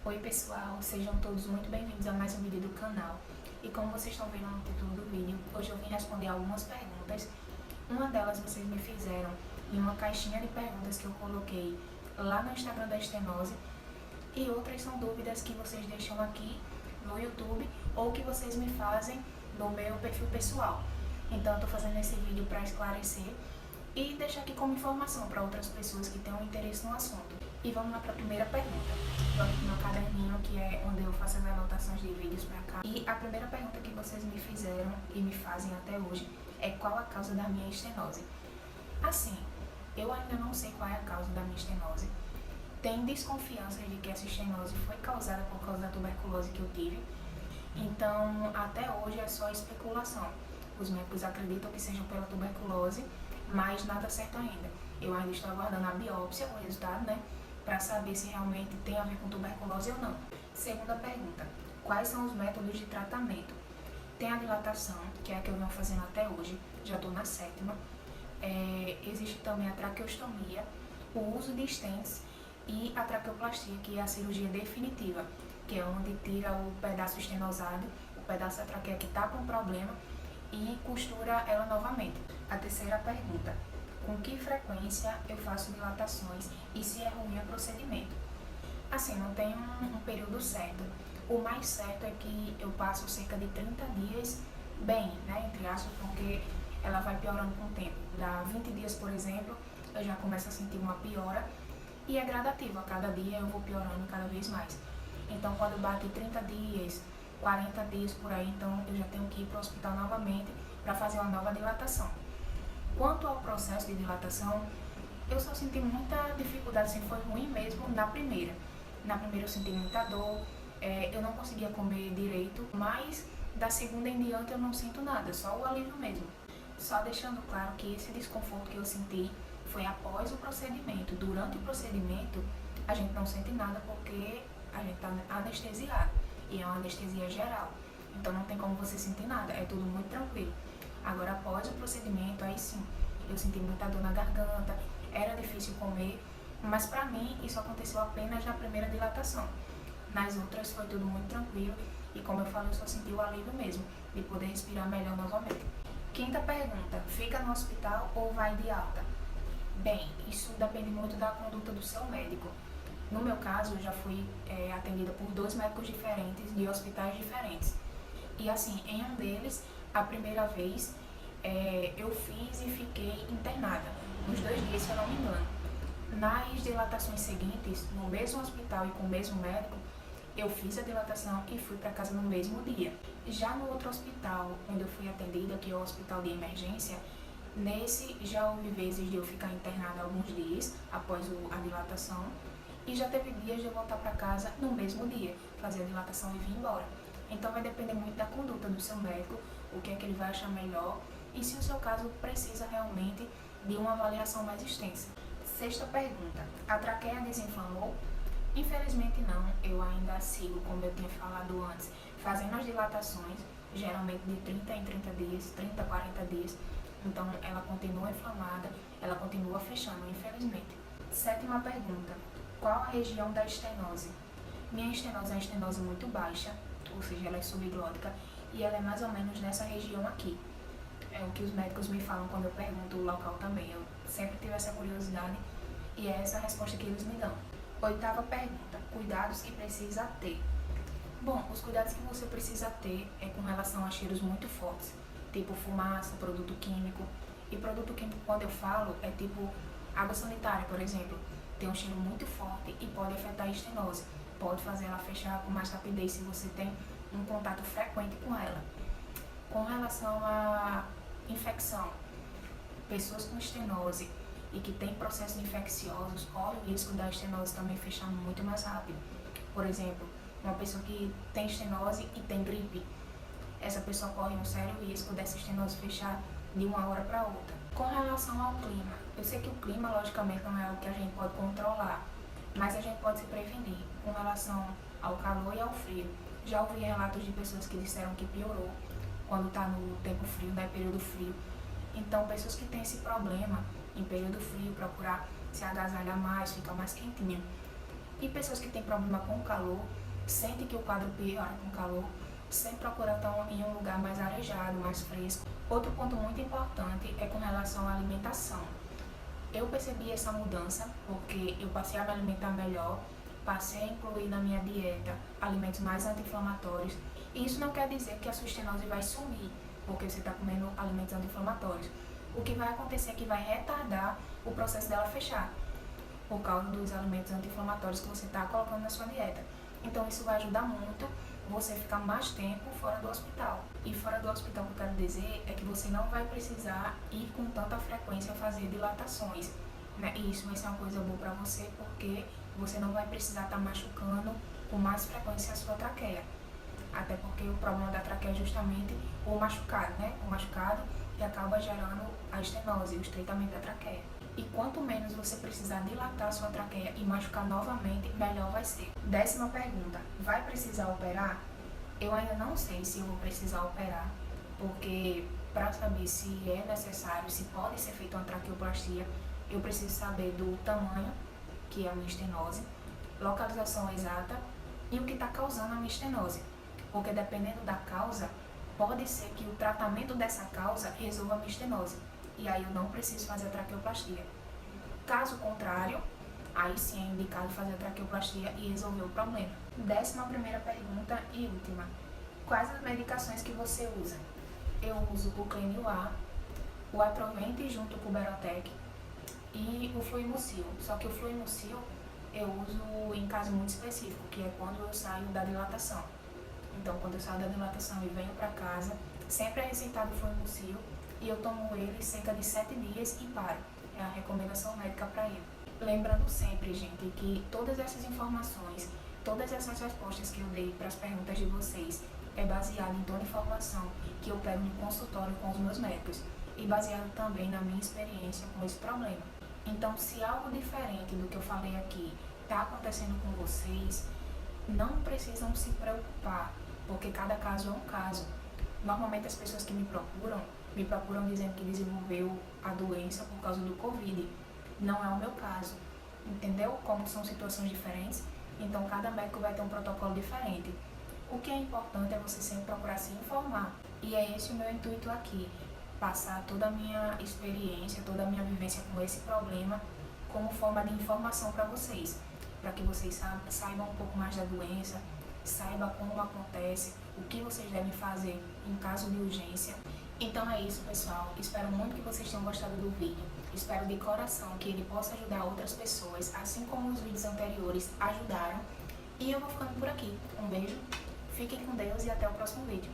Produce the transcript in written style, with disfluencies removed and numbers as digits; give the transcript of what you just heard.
Oi pessoal, sejam todos muito bem-vindos a mais um vídeo do canal. E como vocês estão vendo no título do vídeo, hoje eu vim responder algumas perguntas. Uma delas vocês me fizeram em uma caixinha de perguntas que eu coloquei lá no Instagram da estenose. E outras são dúvidas que vocês deixam aqui no YouTube ou que vocês me fazem no meu perfil pessoal. Então eu estou fazendo esse vídeo para esclarecer e deixar aqui como informação para outras pessoas que tenham interesse no assunto. E vamos lá para a primeira pergunta. Estou aqui no meu caderninho, que é onde eu faço as anotações de vídeos para cá. E a primeira pergunta que vocês me fizeram e me fazem até hoje é qual a causa da minha estenose. Assim, eu ainda não sei qual é a causa da minha estenose. Tem desconfiança de que essa estenose foi causada por causa da tuberculose que eu tive. Então, até hoje é só especulação. Os médicos acreditam que seja pela tuberculose, mas nada certo ainda. Eu ainda estou aguardando a biópsia, o resultado, né? Para saber se realmente tem a ver com tuberculose ou não. Segunda pergunta, quais são os métodos de tratamento? Tem a dilatação, que é a que eu venho fazendo até hoje, já estou na 7ª. Existe também a traqueostomia, o uso de stents e a traqueoplastia, que é a cirurgia definitiva, que é onde tira o pedaço estenosado, o pedaço da traqueia que está com problema e costura ela novamente. A terceira pergunta, com que frequência eu faço dilatações e se é ruim o procedimento? Assim, não tem um período certo. O mais certo é que eu passo cerca de 30 dias bem, né, entre aspas, porque ela vai piorando com o tempo. Dá 20 dias, por exemplo, eu já começo a sentir uma piora e é gradativo. A cada dia eu vou piorando cada vez mais. Então, quando bate 30 dias, 40 dias por aí, então eu já tenho que ir para o hospital novamente para fazer uma nova dilatação. Quanto ao processo de dilatação, eu só senti muita dificuldade, assim, foi ruim mesmo na primeira. Na primeira eu senti muita dor, eu não conseguia comer direito, mas da segunda em diante eu não sinto nada, só o alívio mesmo. Só deixando claro que esse desconforto que eu senti foi após o procedimento. Durante o procedimento, a gente não sente nada porque a gente está anestesiado e é uma anestesia geral. Então não tem como você sentir nada, é tudo muito tranquilo. Agora, após o procedimento, aí sim, eu senti muita dor na garganta, era difícil comer, mas pra mim isso aconteceu apenas na primeira dilatação. Nas outras foi tudo muito tranquilo e, como eu falei, eu só senti o alívio mesmo, de poder respirar melhor novamente. Quinta pergunta, fica no hospital ou vai de alta? Bem, isso depende muito da conduta do seu médico. No meu caso, eu já fui atendida por 2 médicos diferentes, de hospitais diferentes. E assim, em um deles, a primeira vez, eu fiz e fiquei internada, uns 2 dias, se eu não me engano. Nas dilatações seguintes, no mesmo hospital e com o mesmo médico, eu fiz a dilatação e fui para casa no mesmo dia. Já no outro hospital, onde eu fui atendida, que é o hospital de emergência, nesse já houve vezes de eu ficar internada alguns dias após a dilatação, e já teve dias de eu voltar para casa no mesmo dia, fazer a dilatação e vir embora. Então vai depender muito da conduta do seu médico, o que é que ele vai achar melhor e se o seu caso precisa realmente de uma avaliação mais extensa. Sexta pergunta, a traqueia desinflamou? Infelizmente não, eu ainda sigo, como eu tinha falado antes, fazendo as dilatações, geralmente de 30 em 30 dias, 30 a 40 dias, então ela continua inflamada, ela continua fechando, infelizmente. Sétima pergunta, qual a região da estenose? Minha estenose é uma estenose muito baixa, ou seja, ela é subglótica, e ela é mais ou menos nessa região aqui. É o que os médicos me falam quando eu pergunto o local também. Eu sempre tive essa curiosidade e é essa a resposta que eles me dão. Oitava pergunta, cuidados que precisa ter. Bom, os cuidados que você precisa ter é com relação a cheiros muito fortes, tipo fumaça, produto químico. E produto químico, quando eu falo, é tipo água sanitária, por exemplo. Tem um cheiro muito forte e pode afetar a estenose. Pode fazer ela fechar com mais rapidez se você tem um contato frequente com ela. Com relação à infecção, pessoas com estenose e que têm processos infecciosos correm o risco da estenose também fechar muito mais rápido. Por exemplo, uma pessoa que tem estenose e tem gripe, essa pessoa corre um sério risco dessa estenose fechar de uma hora para outra. Com relação ao clima, eu sei que o clima, logicamente, não é algo que a gente pode controlar, mas a gente pode se prevenir com relação ao calor e ao frio. Já ouvi relatos de pessoas que disseram que piorou quando está no tempo frio, né, período frio. Então, pessoas que têm esse problema em período frio, procurar se agasalhar mais, ficar mais quentinha. E pessoas que têm problema com calor, sentem que o quadro piora com calor, sempre procuram estar em um lugar mais arejado, mais fresco. Outro ponto muito importante é com relação à alimentação. Eu percebi essa mudança porque eu passei a me alimentar melhor, passei a incluir na minha dieta alimentos mais anti-inflamatórios. E isso não quer dizer que a sua estenose vai sumir, porque você está comendo alimentos anti-inflamatórios. O que vai acontecer é que vai retardar o processo dela fechar, por causa dos alimentos anti-inflamatórios que você está colocando na sua dieta. Então isso vai ajudar muito você ficar mais tempo fora do hospital. E fora do hospital, o que eu quero dizer é que você não vai precisar ir com tanta frequência fazer dilatações, né? E isso vai ser uma coisa boa para você, porque você não vai precisar estar machucando com mais frequência a sua traqueia. Até porque o problema da traqueia é justamente o machucado, né? O machucado que acaba gerando a estenose, o estreitamento da traqueia. E quanto menos você precisar dilatar a sua traqueia e machucar novamente, melhor vai ser. 10ª pergunta, vai precisar operar? Eu ainda não sei se eu vou precisar operar, porque para saber se é necessário, se pode ser feita uma traqueoplastia, eu preciso saber do tamanho, que é a minha estenose, localização exata e o que está causando a minha estenose. Porque dependendo da causa, pode ser que o tratamento dessa causa resolva a minha estenose. E aí eu não preciso fazer a traqueoplastia. Caso contrário, aí sim é indicado fazer a traqueoplastia e resolver o problema. 11ª pergunta e última. Quais as medicações que você usa? Eu uso o Clenil A, o Atrovent junto com o Berotec e o Fluimucil. Só que o Fluimucil eu uso em caso muito específico, que é quando eu saio da dilatação. Então, quando eu saio da dilatação e venho para casa, sempre é receitado o Fluimucil e eu tomo ele cerca de 7 dias e paro. É a recomendação médica para ele. Lembrando sempre, gente, que todas essas informações, todas essas respostas que eu dei para as perguntas de vocês é baseado em toda a informação que eu pego no consultório com os meus médicos e baseado também na minha experiência com esse problema. Então, se algo diferente do que eu falei aqui está acontecendo com vocês, não precisam se preocupar, porque cada caso é um caso. Normalmente as pessoas que me procuram dizendo que desenvolveu a doença por causa do Covid. Não é o meu caso, entendeu? Como são situações diferentes, então cada médico vai ter um protocolo diferente. O que é importante é você sempre procurar se informar. E é esse o meu intuito aqui, passar toda a minha experiência, toda a minha vivência com esse problema como forma de informação para vocês, para que vocês saibam um pouco mais da doença, saibam como acontece, o que vocês devem fazer em caso de urgência. Então é isso, pessoal. Espero muito que vocês tenham gostado do vídeo. Espero de coração que ele possa ajudar outras pessoas, assim como os vídeos anteriores ajudaram. E eu vou ficando por aqui. Um beijo, fiquem com Deus e até o próximo vídeo.